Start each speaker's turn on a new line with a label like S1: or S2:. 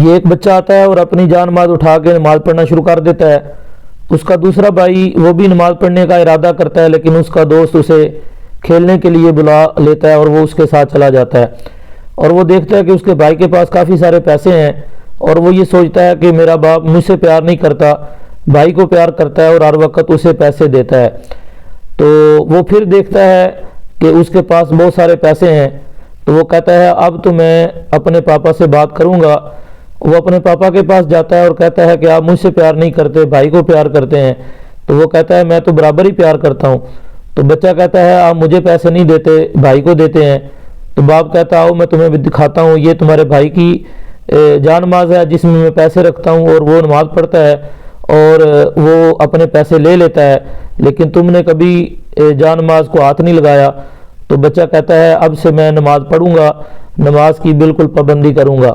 S1: یہ ایک بچہ آتا ہے اور اپنی جان ماز اٹھا کے نماز پڑھنا شروع کر دیتا ہے۔ اس کا دوسرا بھائی وہ بھی نماز پڑھنے کا ارادہ کرتا ہے، لیکن اس کا دوست اسے کھیلنے کے لیے بلا لیتا ہے اور وہ اس کے ساتھ چلا جاتا ہے، اور وہ دیکھتا ہے کہ اس کے بھائی کے پاس کافی سارے پیسے ہیں، اور وہ یہ سوچتا ہے کہ میرا باپ مجھ سے پیار نہیں کرتا، بھائی کو پیار کرتا ہے اور ہر وقت اسے پیسے دیتا ہے۔ تو وہ پھر دیکھتا ہے کہ اس کے پاس بہت سارے پیسے ہیں، تو وہ کہتا ہے اب تو میں اپنے پاپا سے بات کروں گا۔ وہ اپنے پاپا کے پاس جاتا ہے اور کہتا ہے کہ آپ مجھ سے پیار نہیں کرتے، بھائی کو پیار کرتے ہیں۔ تو وہ کہتا ہے میں تو برابر ہی پیار کرتا ہوں۔ تو بچہ کہتا ہے آپ مجھے پیسے نہیں دیتے، بھائی کو دیتے ہیں۔ تو باپ کہتا ہے آؤ میں تمہیں بھی دکھاتا ہوں، یہ تمہارے بھائی کی جان ماز ہے جس میں پیسے رکھتا ہوں، اور وہ نماز پڑھتا ہے اور وہ اپنے پیسے لے لیتا ہے، لیکن تم نے کبھی جان ماز کو ہاتھ نہیں لگایا۔ تو بچہ کہتا ہے اب سے میں نماز پڑھوں گا، نماز کی بالکل پابندی کروں گا۔